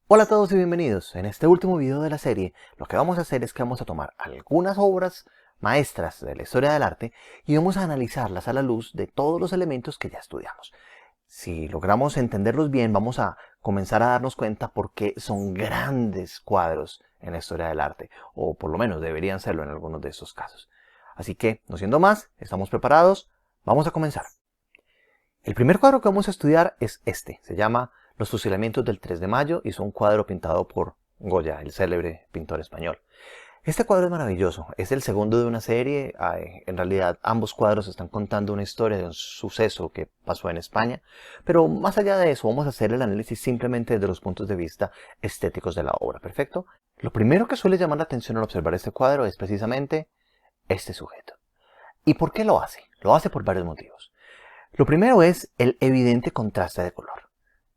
Hola a todos y bienvenidos. En este último video de la serie, lo que vamos a hacer es que vamos a tomar algunas obras maestras de la historia del arte y vamos a analizarlas a la luz de todos los elementos que ya estudiamos. Si logramos entenderlos bien, vamos a comenzar a darnos cuenta por qué son grandes cuadros en la historia del arte, o por lo menos deberían serlo en algunos de estos casos. Así que, no siendo más, ¿estamos preparados? Vamos a comenzar. El primer cuadro que vamos a estudiar es este. Se llama Los fusilamientos del 3 de mayo y es un cuadro pintado por Goya, el célebre pintor español. Este cuadro es maravilloso. Es el segundo de una serie. En realidad, ambos cuadros están contando una historia de un suceso que pasó en España. Pero más allá de eso, vamos a hacer el análisis simplemente desde los puntos de vista estéticos de la obra. ¿Perfecto? Lo primero que suele llamar la atención al observar este cuadro es precisamente este sujeto. ¿Y por qué lo hace? Lo hace por varios motivos. Lo primero es el evidente contraste de color.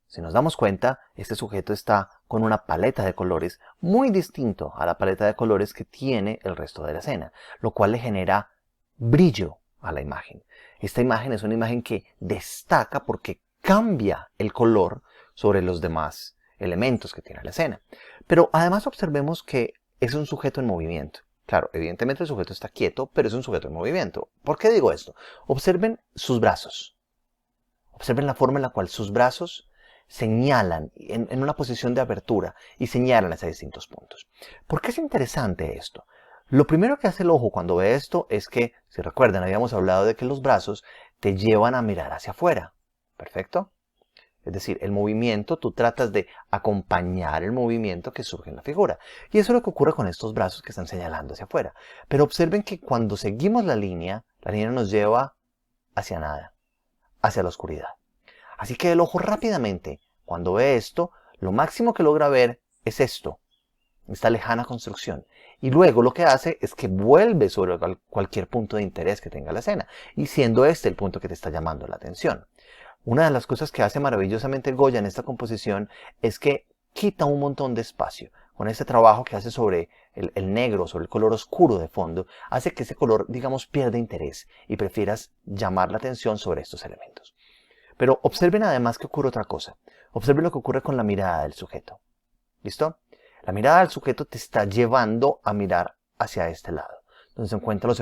Si nos damos cuenta, este sujeto está con una paleta de colores muy distinto a la paleta de colores que tiene el resto de la escena, lo cual le genera brillo a la imagen. Esta imagen es una imagen que destaca porque cambia el color sobre los demás elementos que tiene la escena. Pero además observemos que es un sujeto en movimiento. Claro, evidentemente el sujeto está quieto, pero es un sujeto en movimiento. ¿Por qué digo esto? Observen sus brazos. Observen la forma en la cual sus brazos señalan en una posición de abertura y señalan hacia distintos puntos. ¿Por qué es interesante esto? Lo primero que hace el ojo cuando ve esto es que, si recuerdan, habíamos hablado de que los brazos te llevan a mirar hacia afuera. ¿Perfecto? Es decir, el movimiento, tú tratas de acompañar el movimiento que surge en la figura. Y eso es lo que ocurre con estos brazos que están señalando hacia afuera. Pero observen que cuando seguimos la línea nos lleva hacia nada, hacia la oscuridad. Así que el ojo rápidamente, cuando ve esto, lo máximo que logra ver es esto, esta lejana construcción. Y luego lo que hace es que vuelve sobre cualquier punto de interés que tenga la escena, y siendo este el punto que te está llamando la atención. Una de las cosas que hace maravillosamente Goya en esta composición es que quita un montón de espacio. Con este trabajo que hace sobre el negro, sobre el color oscuro de fondo, hace que ese color, digamos, pierda interés y prefieras llamar la atención sobre estos elementos. Pero observen además que ocurre otra cosa. Observen lo que ocurre con la mirada del sujeto. ¿Listo? La mirada del sujeto te está llevando a mirar hacia este lado, donde se encuentran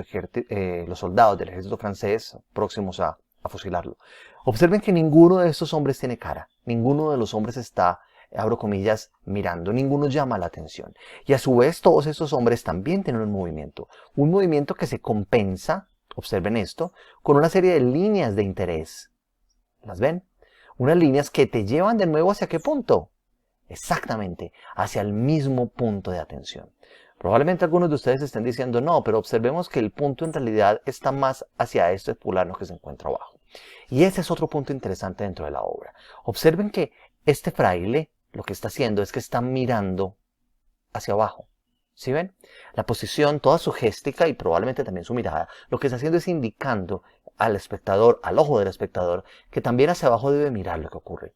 los soldados del ejército francés próximos a fusilarlo. Observen que ninguno de estos hombres tiene cara. Ninguno de los hombres está, abro comillas, mirando. Ninguno llama la atención. Y a su vez todos estos hombres también tienen un movimiento. Un movimiento que se compensa, observen esto, con una serie de líneas de interés. ¿Las ven? Unas líneas que te llevan de nuevo ¿hacia qué punto? Exactamente, hacia el mismo punto de atención. Probablemente algunos de ustedes estén diciendo, no, pero observemos que el punto en realidad está más hacia este fulano que se encuentra abajo. Y ese es otro punto interesante dentro de la obra. Observen que este fraile lo que está haciendo es que está mirando hacia abajo. ¿Sí ven? La posición, toda su géstica y probablemente también su mirada, lo que está haciendo es indicando al espectador, al ojo del espectador, que también hacia abajo debe mirar lo que ocurre.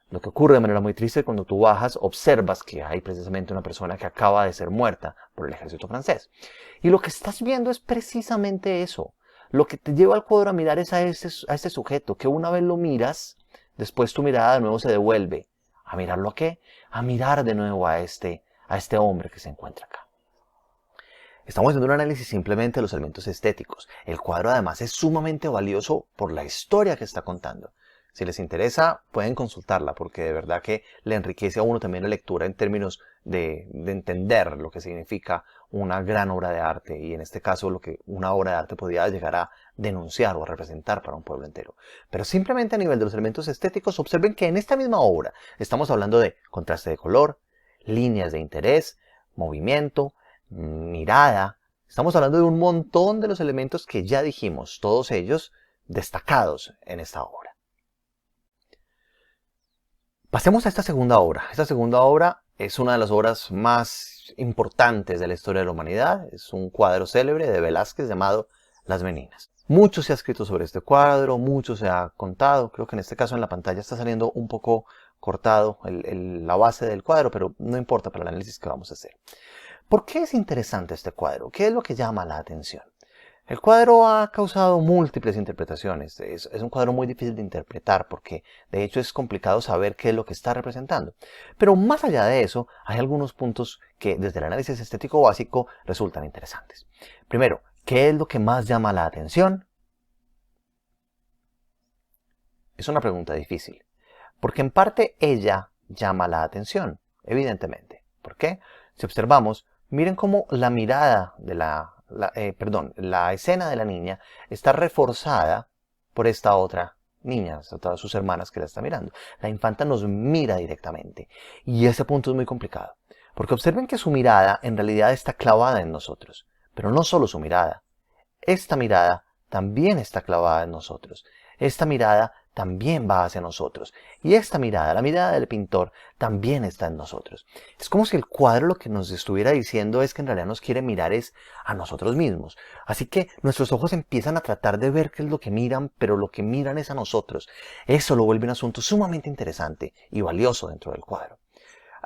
Lo que ocurre de manera muy triste cuando tú bajas, observas que hay precisamente una persona que acaba de ser muerta por el ejército francés. Y lo que estás viendo es precisamente eso. Lo que te lleva al cuadro a mirar es a este sujeto, que una vez lo miras, después tu mirada de nuevo se devuelve. ¿A mirarlo a qué? A mirar de nuevo a este hombre que se encuentra acá. Estamos haciendo un análisis simplemente de los elementos estéticos. El cuadro además es sumamente valioso por la historia que está contando. Si les interesa, pueden consultarla porque de verdad que le enriquece a uno también la lectura en términos de entender lo que significa una gran obra de arte y en este caso lo que una obra de arte podría llegar a denunciar o a representar para un pueblo entero. Pero simplemente a nivel de los elementos estéticos, observen que en esta misma obra estamos hablando de contraste de color, líneas de interés, movimiento, mirada. Estamos hablando de un montón de los elementos que ya dijimos, todos ellos destacados en esta obra. Pasemos a esta segunda obra. Esta segunda obra es una de las obras más importantes de la historia de la humanidad. Es un cuadro célebre de Velázquez llamado Las Meninas. Mucho se ha escrito sobre este cuadro, mucho se ha contado. Creo que en este caso en la pantalla está saliendo un poco cortado la base del cuadro, pero no importa para el análisis que vamos a hacer. ¿Por qué es interesante este cuadro? ¿Qué es lo que llama la atención? El cuadro ha causado múltiples interpretaciones. Es un cuadro muy difícil de interpretar porque de hecho es complicado saber qué es lo que está representando. Pero más allá de eso, hay algunos puntos que desde el análisis estético básico resultan interesantes. Primero, ¿qué es lo que más llama la atención? Es una pregunta difícil, porque en parte ella llama la atención, evidentemente. ¿Por qué? Si observamos, miren cómo la mirada de la escena de la niña está reforzada por esta otra niña, todas sus hermanas que la están mirando. La infanta nos mira directamente y ese punto es muy complicado, porque observen que su mirada en realidad está clavada en nosotros, pero no solo su mirada. Esta mirada también está clavada en nosotros. Esta mirada también va hacia nosotros. Y esta mirada, la mirada del pintor, también está en nosotros. Es como si el cuadro lo que nos estuviera diciendo es que en realidad nos quiere mirar es a nosotros mismos. Así que nuestros ojos empiezan a tratar de ver qué es lo que miran, pero lo que miran es a nosotros. Eso lo vuelve un asunto sumamente interesante y valioso dentro del cuadro.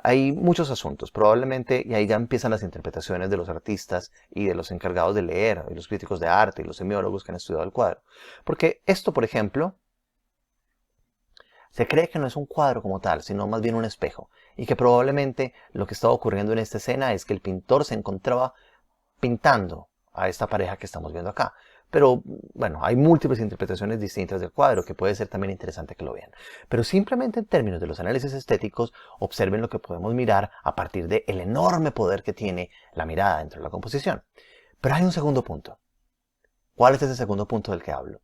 Hay muchos asuntos, probablemente, y ahí ya empiezan las interpretaciones de los artistas y de los encargados de leer, y los críticos de arte y los semiólogos que han estudiado el cuadro. Porque esto, por ejemplo, se cree que no es un cuadro como tal, sino más bien un espejo, y que probablemente lo que estaba ocurriendo en esta escena es que el pintor se encontraba pintando a esta pareja que estamos viendo acá. Pero bueno, hay múltiples interpretaciones distintas del cuadro que puede ser también interesante que lo vean. Pero simplemente en términos de los análisis estéticos, observen lo que podemos mirar a partir del enorme poder que tiene la mirada dentro de la composición. Pero hay un segundo punto. ¿Cuál es ese segundo punto del que hablo?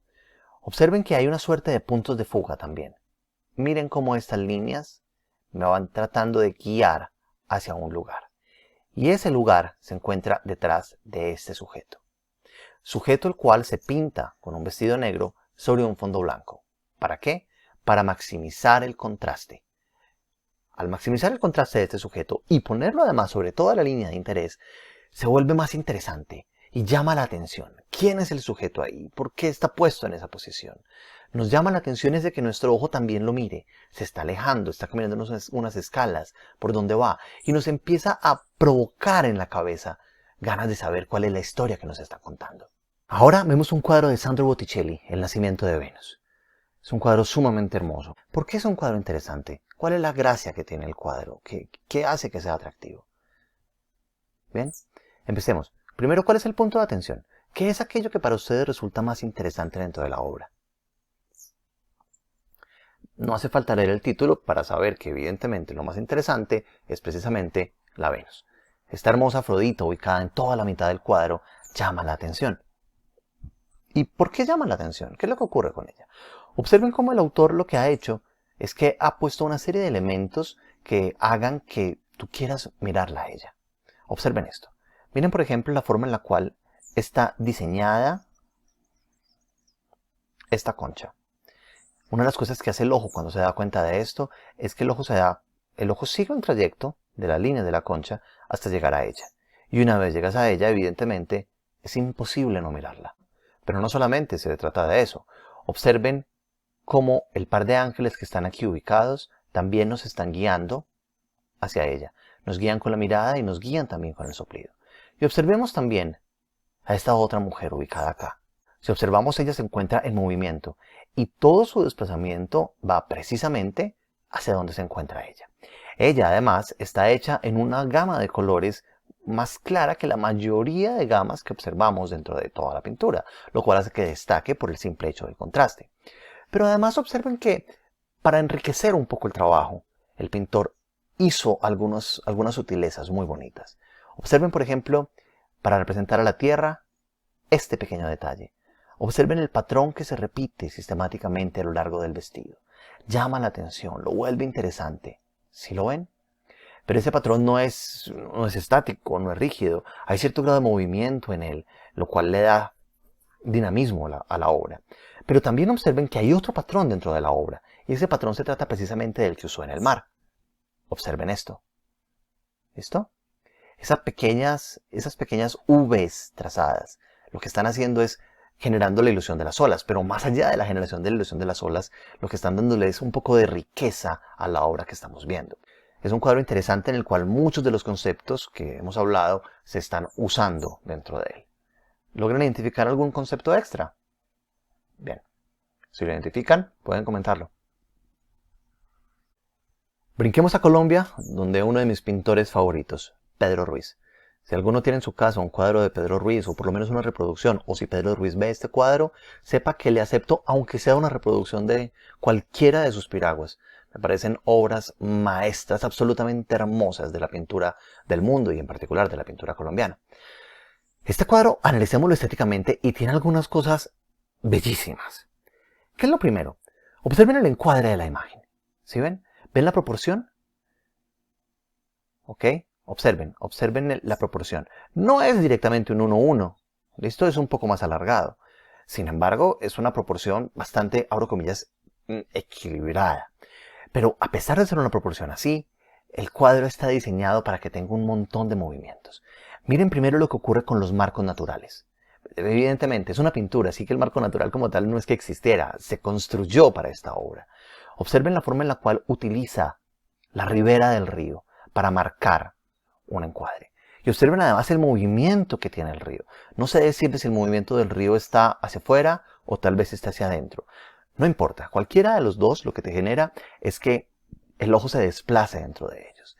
Observen que hay una suerte de puntos de fuga también. Miren cómo estas líneas me van tratando de guiar hacia un lugar. Y ese lugar se encuentra detrás de este sujeto. Sujeto el cual se pinta con un vestido negro sobre un fondo blanco. ¿Para qué? Para maximizar el contraste. Al maximizar el contraste de este sujeto y ponerlo además sobre toda la línea de interés, se vuelve más interesante y llama la atención. ¿Quién es el sujeto ahí? ¿Por qué está puesto en esa posición? Nos llama la atención es de que nuestro ojo también lo mire. Se está alejando, está caminando unas escalas por donde va y nos empieza a provocar en la cabeza ganas de saber cuál es la historia que nos está contando. Ahora vemos un cuadro de Sandro Botticelli, El nacimiento de Venus. Es un cuadro sumamente hermoso. ¿Por qué es un cuadro interesante? ¿Cuál es la gracia que tiene el cuadro? ¿Qué hace que sea atractivo? Bien, empecemos. Primero, ¿cuál es el punto de atención? ¿Qué es aquello que para ustedes resulta más interesante dentro de la obra? No hace falta leer el título para saber que evidentemente lo más interesante es precisamente la Venus. Esta hermosa Afrodita ubicada en toda la mitad del cuadro llama la atención. ¿Y por qué llama la atención? ¿Qué es lo que ocurre con ella? Observen cómo el autor lo que ha hecho es que ha puesto una serie de elementos que hagan que tú quieras mirarla a ella. Observen esto. Miren, por ejemplo, la forma en la cual está diseñada esta concha. Una de las cosas que hace el ojo cuando se da cuenta de esto es que el ojo sigue un trayecto de la línea de la concha hasta llegar a ella. Y una vez llegas a ella, evidentemente, es imposible no mirarla. Pero no solamente se trata de eso. Observen cómo el par de ángeles que están aquí ubicados también nos están guiando hacia ella. Nos guían con la mirada y nos guían también con el soplido. Y observemos también a esta otra mujer ubicada acá. Si observamos, ella se encuentra en movimiento y todo su desplazamiento va precisamente hacia donde se encuentra ella. Ella además está hecha en una gama de colores más clara que la mayoría de gamas que observamos dentro de toda la pintura, lo cual hace que destaque por el simple hecho del contraste. Pero además observen que para enriquecer un poco el trabajo, el pintor hizo algunas sutilezas muy bonitas. Observen, por ejemplo, para representar a la Tierra, este pequeño detalle. Observen el patrón que se repite sistemáticamente a lo largo del vestido. Llama la atención, lo vuelve interesante. ¿Sí lo ven? Pero ese patrón no es estático, no es rígido. Hay cierto grado de movimiento en él, lo cual le da dinamismo a la obra. Pero también observen que hay otro patrón dentro de la obra. Y ese patrón se trata precisamente del que usó en el mar. Observen esto. ¿Listo? Esas pequeñas V's trazadas, lo que están haciendo es generando la ilusión de las olas, pero más allá de la generación de la ilusión de las olas, lo que están dándole es un poco de riqueza a la obra que estamos viendo. Es un cuadro interesante en el cual muchos de los conceptos que hemos hablado se están usando dentro de él. ¿Logran identificar algún concepto extra? Bien, si lo identifican, pueden comentarlo. Brinquemos a Colombia, donde uno de mis pintores favoritos, Pedro Ruiz. Si alguno tiene en su casa un cuadro de Pedro Ruiz, o por lo menos una reproducción, o si Pedro Ruiz ve este cuadro, sepa que le acepto aunque sea una reproducción de cualquiera de sus piraguas. Me parecen obras maestras absolutamente hermosas de la pintura del mundo y en particular de la pintura colombiana. Este cuadro, analicémoslo estéticamente y tiene algunas cosas bellísimas. ¿Qué es lo primero? Observen el encuadre de la imagen. ¿Sí ven? ¿Ven la proporción? ¿Ok? Observen la proporción. No es directamente un 1:1. Esto es un poco más alargado. Sin embargo, es una proporción bastante, abro comillas, equilibrada. Pero a pesar de ser una proporción así, el cuadro está diseñado para que tenga un montón de movimientos. Miren primero lo que ocurre con los marcos naturales. Evidentemente, es una pintura, así que el marco natural como tal no es que existiera, se construyó para esta obra. Observen la forma en la cual utiliza la ribera del río para marcar un encuadre. Y observen además el movimiento que tiene el río. No sé decirles si el movimiento del río está hacia afuera o tal vez está hacia adentro. No importa, cualquiera de los dos lo que te genera es que el ojo se desplace dentro de ellos.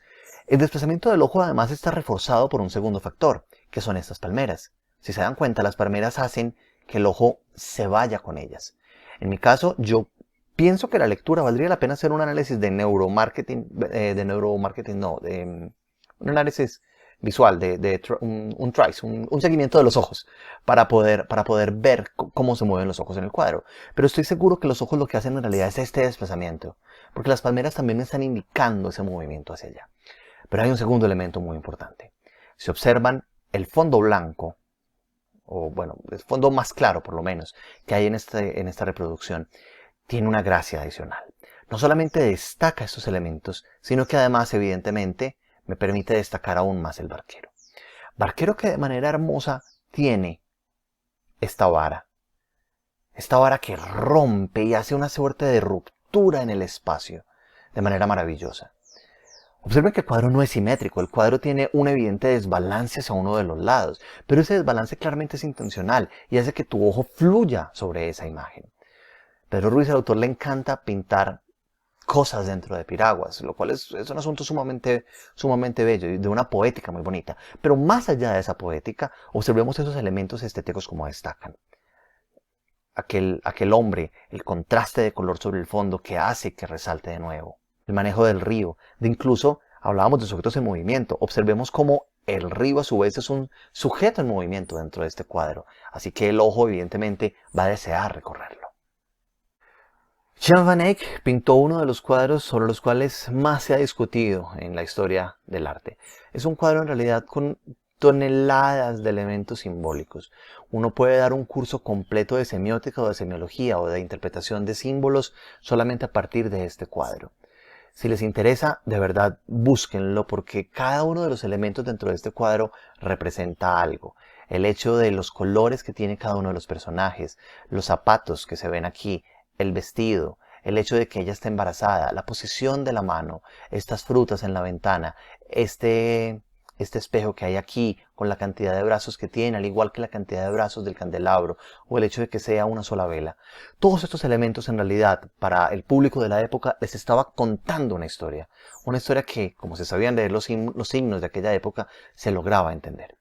El desplazamiento del ojo además está reforzado por un segundo factor, que son estas palmeras. Si se dan cuenta, las palmeras hacen que el ojo se vaya con ellas. En mi caso, yo pienso que la lectura valdría la pena hacer un análisis de neuromarketing, un análisis visual, un trace, un seguimiento de los ojos, para poder ver cómo se mueven los ojos en el cuadro. Pero estoy seguro que los ojos lo que hacen en realidad es este desplazamiento, porque las palmeras también me están indicando ese movimiento hacia allá. Pero hay un segundo elemento muy importante. Si observan el fondo blanco, o bueno, el fondo más claro por lo menos, que hay en esta reproducción, tiene una gracia adicional. No solamente destaca estos elementos, sino que además, evidentemente, me permite destacar aún más el barquero. Barquero que de manera hermosa tiene esta vara. Esta vara que rompe y hace una suerte de ruptura en el espacio, de manera maravillosa. Observen que el cuadro no es simétrico, el cuadro tiene un evidente desbalance hacia uno de los lados, pero ese desbalance claramente es intencional y hace que tu ojo fluya sobre esa imagen. Pedro Ruiz, el autor, le encanta pintar cosas dentro de piraguas, lo cual es un asunto sumamente bello y de una poética muy bonita. Pero más allá de esa poética, observemos esos elementos estéticos como destacan. Aquel hombre, el contraste de color sobre el fondo que hace que resalte de nuevo. El manejo del río, incluso hablábamos de sujetos en movimiento. Observemos cómo el río a su vez es un sujeto en movimiento dentro de este cuadro, así que el ojo evidentemente va a desear recorrerlo. Jan van Eyck pintó uno de los cuadros sobre los cuales más se ha discutido en la historia del arte. Es un cuadro en realidad con toneladas de elementos simbólicos. Uno puede dar un curso completo de semiótica o de semiología o de interpretación de símbolos solamente a partir de este cuadro. Si les interesa, de verdad, búsquenlo porque cada uno de los elementos dentro de este cuadro representa algo. El hecho de los colores que tiene cada uno de los personajes, los zapatos que se ven aquí, el vestido, el hecho de que ella está embarazada, la posición de la mano, estas frutas en la ventana, este espejo que hay aquí con la cantidad de brazos que tiene, al igual que la cantidad de brazos del candelabro, o el hecho de que sea una sola vela. Todos estos elementos en realidad para el público de la época les estaba contando una historia que, como se sabían leer los signos de aquella época, se lograba entender.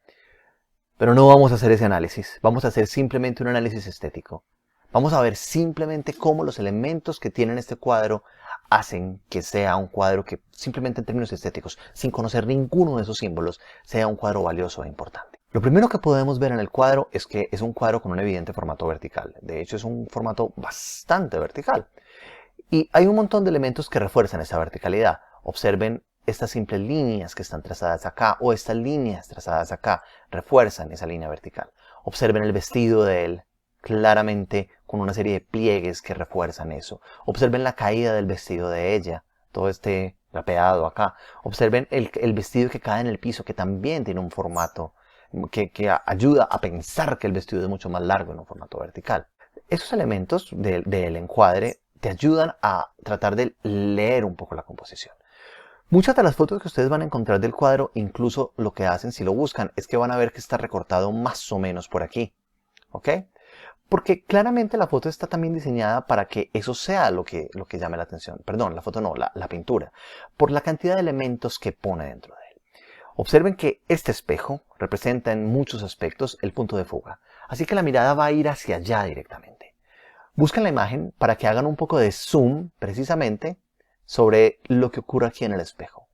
Pero no vamos a hacer ese análisis, vamos a hacer simplemente un análisis estético. Vamos a ver simplemente cómo los elementos que tienen este cuadro hacen que sea un cuadro que simplemente en términos estéticos, sin conocer ninguno de esos símbolos, sea un cuadro valioso e importante. Lo primero que podemos ver en el cuadro es que es un cuadro con un evidente formato vertical. De hecho, es un formato bastante vertical. Y hay un montón de elementos que refuerzan esa verticalidad. Observen estas simples líneas que están trazadas acá o estas líneas trazadas acá refuerzan esa línea vertical. Observen el vestido de él, claramente con una serie de pliegues que refuerzan eso. Observen la caída del vestido de ella, todo este drapeado acá. Observen el vestido que cae en el piso, que también tiene un formato que ayuda a pensar que el vestido es mucho más largo en un formato vertical. Esos elementos del encuadre te ayudan a tratar de leer un poco la composición. Muchas de las fotos que ustedes van a encontrar del cuadro, incluso lo que hacen si lo buscan, es que van a ver que está recortado más o menos por aquí. ¿Ok? Porque claramente la foto está también diseñada para que eso sea lo que llame la atención. Perdón, la foto no, la pintura. Por la cantidad de elementos que pone dentro de él. Observen que este espejo representa en muchos aspectos el punto de fuga. Así que la mirada va a ir hacia allá directamente. Busquen la imagen para que hagan un poco de zoom precisamente sobre lo que ocurre aquí en el espejo.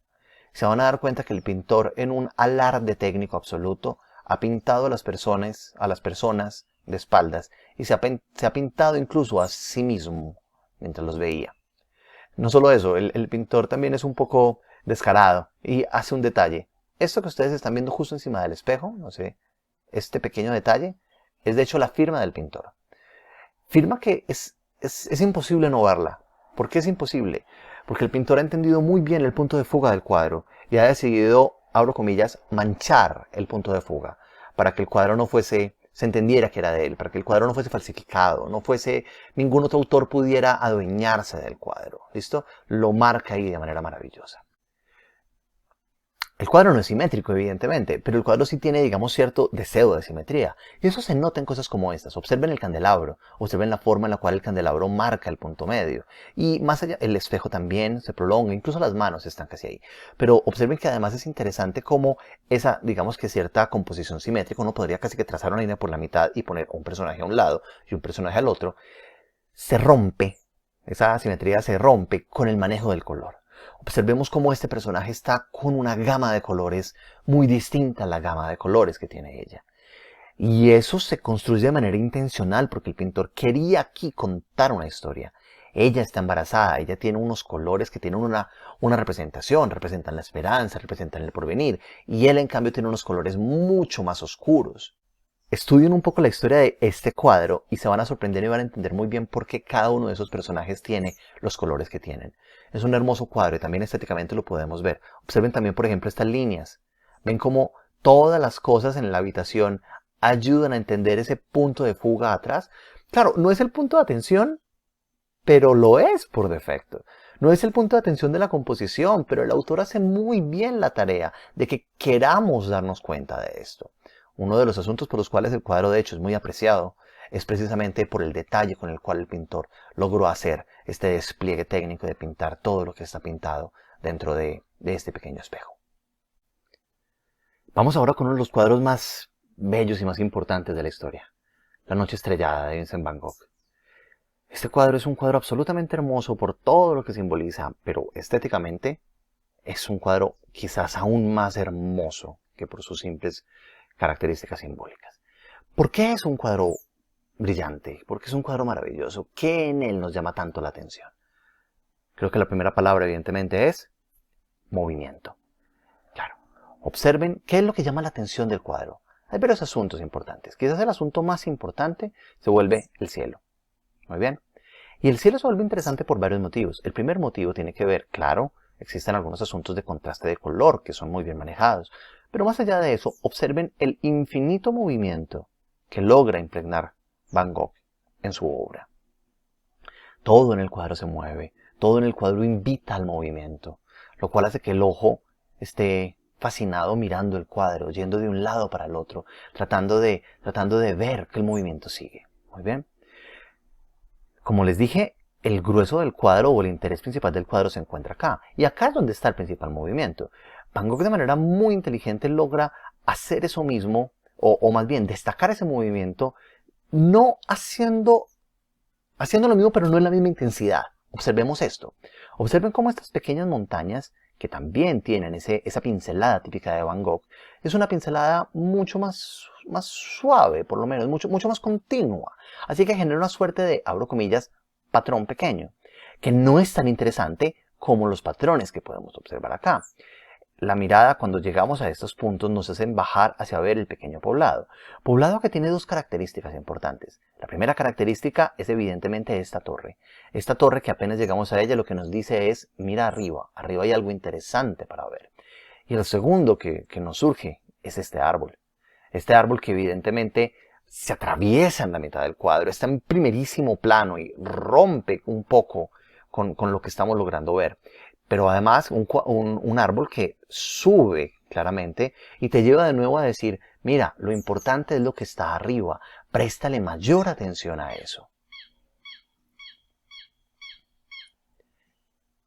Se van a dar cuenta que el pintor, en un alarde técnico absoluto, ha pintado a las personas de espaldas y se ha pintado incluso a sí mismo mientras los veía. No solo eso, el pintor también es un poco descarado y hace un detalle. Esto que ustedes están viendo justo encima del espejo, no sé, este pequeño detalle, es de hecho la firma del pintor. Firma que es imposible no verla. ¿Por qué es imposible? Porque el pintor ha entendido muy bien el punto de fuga del cuadro y ha decidido, abro comillas, manchar el punto de fuga para que el cuadro no fuese, se entendiera que era de él, para que el cuadro no fuese falsificado, no fuese, ningún otro autor pudiera adueñarse del cuadro. ¿Listo? Lo marca ahí de manera maravillosa. El cuadro no es simétrico, evidentemente, pero el cuadro sí tiene, digamos, cierto deseo de simetría. Y eso se nota en cosas como estas. Observen el candelabro, observen la forma en la cual el candelabro marca el punto medio. Y más allá, el espejo también se prolonga, incluso las manos están casi ahí. Pero observen que además es interesante cómo esa, digamos que cierta composición simétrica, uno podría casi que trazar una línea por la mitad y poner un personaje a un lado y un personaje al otro, se rompe, esa simetría se rompe con el manejo del color. Observemos cómo este personaje está con una gama de colores muy distinta a la gama de colores que tiene ella. Y eso se construye de manera intencional porque el pintor quería aquí contar una historia. Ella está embarazada, ella tiene unos colores que tienen una representación, representan la esperanza, representan el porvenir. Y él en cambio tiene unos colores mucho más oscuros. Estudien un poco la historia de este cuadro y se van a sorprender y van a entender muy bien por qué cada uno de esos personajes tiene los colores que tienen. Es un hermoso cuadro y también estéticamente lo podemos ver. Observen también, por ejemplo, estas líneas. Ven cómo todas las cosas en la habitación ayudan a entender ese punto de fuga atrás. Claro, no es el punto de atención, pero lo es por defecto. No es el punto de atención de la composición, pero el autor hace muy bien la tarea de que queramos darnos cuenta de esto. Uno de los asuntos por los cuales el cuadro de hecho es muy apreciado es precisamente por el detalle con el cual el pintor logró hacer este despliegue técnico de pintar todo lo que está pintado dentro de este pequeño espejo. Vamos ahora con uno de los cuadros más bellos y más importantes de la historia, La Noche Estrellada de Vincent Van Gogh. Este cuadro es un cuadro absolutamente hermoso por todo lo que simboliza, pero estéticamente es un cuadro quizás aún más hermoso que por sus simples características simbólicas. ¿Por qué es un cuadro brillante? ¿Por qué es un cuadro maravilloso? ¿Qué en él nos llama tanto la atención? Creo que la primera palabra evidentemente es movimiento. Claro, observen qué es lo que llama la atención del cuadro. Hay varios asuntos importantes. Quizás el asunto más importante se vuelve el cielo. Muy bien. Y el cielo se vuelve interesante por varios motivos. El primer motivo tiene que ver, claro, existen algunos asuntos de contraste de color que son muy bien manejados. Pero más allá de eso, observen el infinito movimiento que logra impregnar Van Gogh en su obra. Todo en el cuadro se mueve, todo en el cuadro invita al movimiento, lo cual hace que el ojo esté fascinado mirando el cuadro, yendo de un lado para el otro, tratando de ver que el movimiento sigue. Muy bien. Como les dije, el grueso del cuadro o el interés principal del cuadro se encuentra acá. Y acá es donde está el principal movimiento. Van Gogh de manera muy inteligente logra hacer eso mismo, o más bien destacar ese movimiento, no haciendo lo mismo, pero no en la misma intensidad. Observemos esto. Observen cómo estas pequeñas montañas, que también tienen esa pincelada típica de Van Gogh, es una pincelada mucho más suave, por lo menos, mucho más continua. Así que genera una suerte de, abro comillas, patrón pequeño, que no es tan interesante como los patrones que podemos observar acá. La mirada, cuando llegamos a estos puntos, nos hacen bajar hacia ver el pequeño poblado. Poblado que tiene dos características importantes. La primera característica es evidentemente esta torre. Esta torre que apenas llegamos a ella lo que nos dice es, mira arriba, arriba hay algo interesante para ver. Y el segundo que nos surge es este árbol. Este árbol que evidentemente se atraviesa en la mitad del cuadro, está en primerísimo plano y rompe un poco con lo que estamos logrando ver. Pero además un árbol que sube claramente y te lleva de nuevo a decir, mira, lo importante es lo que está arriba. Préstale mayor atención a eso.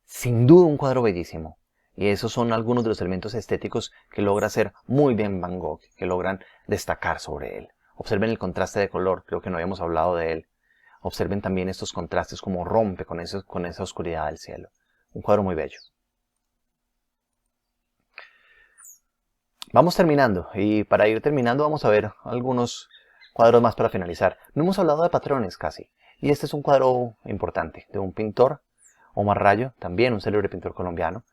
Sin duda un cuadro bellísimo. Y esos son algunos de los elementos estéticos que logra hacer muy bien Van Gogh, que logran destacar sobre él. Observen el contraste de color, creo que no habíamos hablado de él. Observen también estos contrastes, como rompe con esa oscuridad del cielo. Un cuadro muy bello. Vamos terminando, y para ir terminando vamos a ver algunos cuadros más para finalizar. No hemos hablado de patrones casi, y este es un cuadro importante, de un pintor, Omar Rayo, también un célebre pintor colombiano.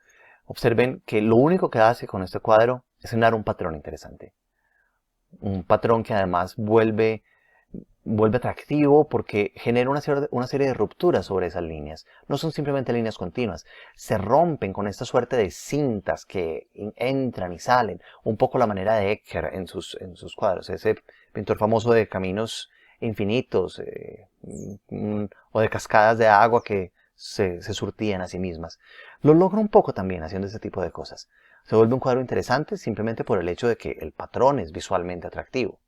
Observen que lo único que hace con este cuadro es generar un patrón interesante. Un patrón que además vuelve atractivo porque genera una serie de rupturas sobre esas líneas. No son simplemente líneas continuas, se rompen con esta suerte de cintas que entran y salen. Un poco la manera de Ecker en sus cuadros, ese pintor famoso de caminos infinitos o de cascadas de agua que se surtían a sí mismas. Lo logra un poco también haciendo ese tipo de cosas. Se vuelve un cuadro interesante simplemente por el hecho de que el patrón es visualmente atractivo.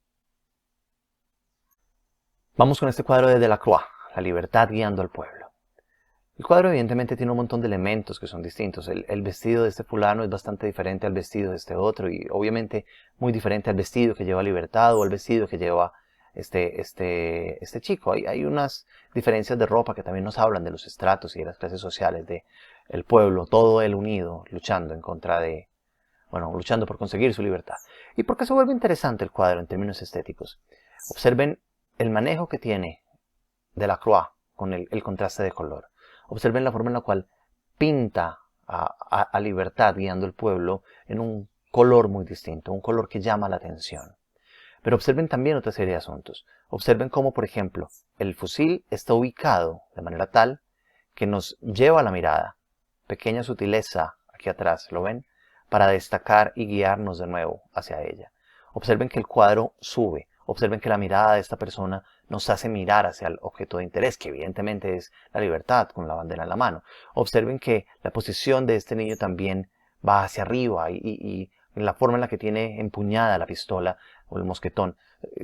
Vamos con este cuadro de Delacroix, La libertad guiando al pueblo. El cuadro evidentemente tiene un montón de elementos que son distintos. El vestido de este fulano es bastante diferente al vestido de este otro y obviamente muy diferente al vestido que lleva Libertad o al vestido que lleva este chico. Hay unas diferencias de ropa que también nos hablan de los estratos y de las clases sociales del pueblo, todo él unido, luchando en contra de, luchando por conseguir su libertad. ¿Y por qué se vuelve interesante el cuadro en términos estéticos? Observen el manejo que tiene Delacroix con el contraste de color. Observen la forma en la cual pinta a Libertad guiando el pueblo en un color muy distinto, un color que llama la atención. Pero observen también otra serie de asuntos. Observen cómo, por ejemplo, el fusil está ubicado de manera tal que nos lleva la mirada, pequeña sutileza aquí atrás, ¿lo ven? Para destacar y guiarnos de nuevo hacia ella. Observen que el cuadro sube. Observen que la mirada de esta persona nos hace mirar hacia el objeto de interés, que evidentemente es la libertad, con la bandera en la mano. Observen que la posición de este niño también va hacia arriba y la forma en la que tiene empuñada la pistola o el mosquetón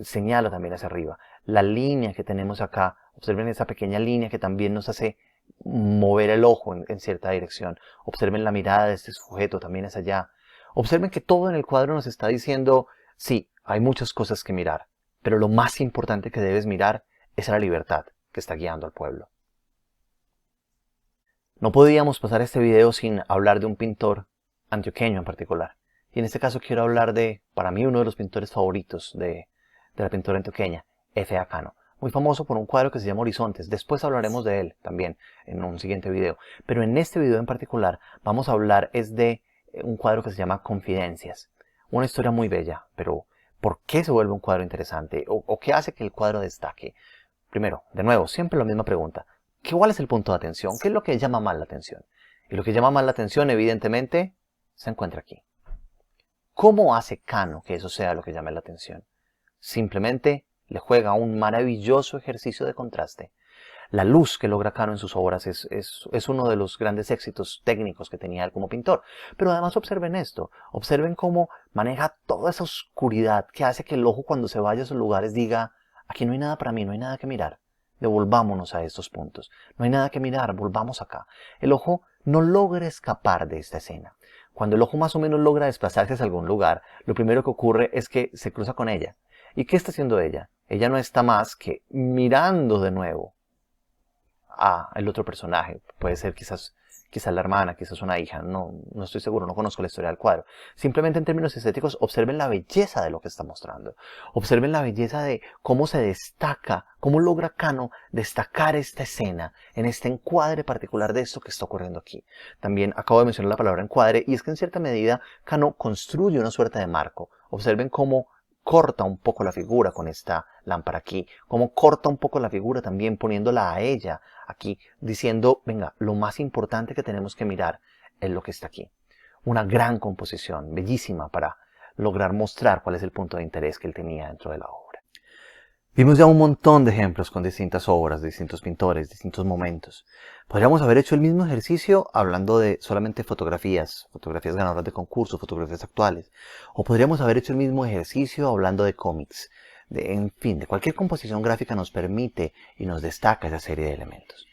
señala también hacia arriba. La línea que tenemos acá, observen esa pequeña línea que también nos hace mover el ojo en cierta dirección. Observen la mirada de este sujeto también hacia allá. Observen que todo en el cuadro nos está diciendo, sí, hay muchas cosas que mirar, pero lo más importante que debes mirar es la libertad que está guiando al pueblo. No podíamos pasar este video sin hablar de un pintor antioqueño en particular. Y en este caso quiero hablar de, para mí, uno de los pintores favoritos de la pintura antioqueña, F.A. Cano. Muy famoso por un cuadro que se llama Horizontes. Después hablaremos de él también en un siguiente video. Pero en este video en particular vamos a hablar de un cuadro que se llama Confidencias. Una historia muy bella, pero ¿por qué se vuelve un cuadro interesante? ¿O qué hace que el cuadro destaque? Primero, de nuevo, siempre la misma pregunta. ¿Cuál es el punto de atención? ¿Qué es lo que llama más la atención? Y lo que llama más la atención, evidentemente, se encuentra aquí. ¿Cómo hace Cano que eso sea lo que llame la atención? Simplemente le juega un maravilloso ejercicio de contraste. La luz que logra Cano en sus obras es uno de los grandes éxitos técnicos que tenía él como pintor. Pero además observen esto, observen cómo maneja toda esa oscuridad que hace que el ojo cuando se vaya a esos lugares diga, aquí no hay nada para mí, no hay nada que mirar. Devolvámonos a estos puntos. No hay nada que mirar, volvamos acá. El ojo no logra escapar de esta escena. Cuando el ojo más o menos logra desplazarse hacia algún lugar, lo primero que ocurre es que se cruza con ella. ¿Y qué está haciendo ella? Ella no está más que mirando de nuevo el otro personaje. Puede ser quizás la hermana, quizás una hija, no estoy seguro, no conozco la historia del cuadro. Simplemente en términos estéticos, observen la belleza de lo que está mostrando. Observen la belleza de cómo se destaca, cómo logra Cano destacar esta escena en este encuadre particular de esto que está ocurriendo aquí. También acabo de mencionar la palabra encuadre, y es que en cierta medida Cano construye una suerte de marco. Observen cómo corta un poco la figura con esta lámpara aquí, cómo corta un poco la figura también poniéndola a ella aquí, diciendo, venga, lo más importante que tenemos que mirar es lo que está aquí. Una gran composición, bellísima para lograr mostrar cuál es el punto de interés que él tenía dentro de la obra. Vimos ya un montón de ejemplos con distintas obras, distintos pintores, distintos momentos. Podríamos haber hecho el mismo ejercicio hablando de solamente fotografías ganadoras de concursos, fotografías actuales. O podríamos haber hecho el mismo ejercicio hablando de cómics, en fin, de cualquier composición gráfica nos permite y nos destaca esa serie de elementos.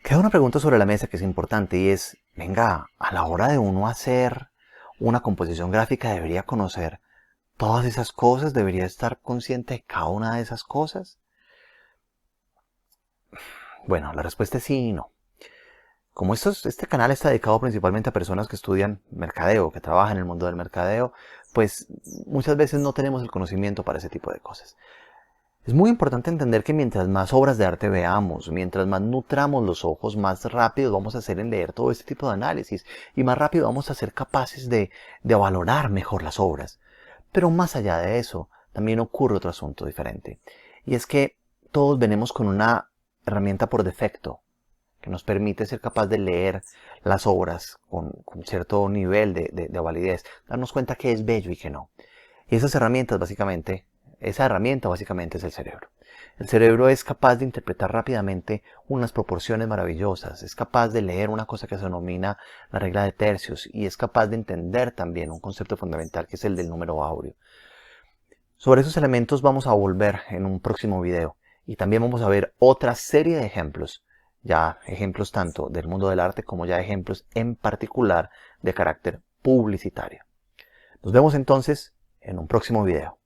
Queda una pregunta sobre la mesa que es importante y es, venga, a la hora de uno hacer una composición gráfica debería conocer todas esas cosas, debería estar consciente de cada una de esas cosas. Bueno, la respuesta es sí y no. Como este canal está dedicado principalmente a personas que estudian mercadeo, que trabajan en el mundo del mercadeo, pues muchas veces no tenemos el conocimiento para ese tipo de cosas. Es muy importante entender que mientras más obras de arte veamos, mientras más nutramos los ojos, más rápido vamos a ser en leer todo este tipo de análisis y más rápido vamos a ser capaces de valorar mejor las obras. Pero más allá de eso, también ocurre otro asunto diferente. Y es que todos venimos con una herramienta por defecto que nos permite ser capaz de leer las obras con cierto nivel de validez, darnos cuenta que es bello y que no. Y esa herramienta básicamente es el cerebro. El cerebro es capaz de interpretar rápidamente unas proporciones maravillosas, es capaz de leer una cosa que se denomina la regla de tercios y es capaz de entender también un concepto fundamental que es el del número áureo. Sobre esos elementos vamos a volver en un próximo video y también vamos a ver otra serie de ejemplos, ya ejemplos tanto del mundo del arte como ya ejemplos en particular de carácter publicitario. Nos vemos entonces en un próximo video.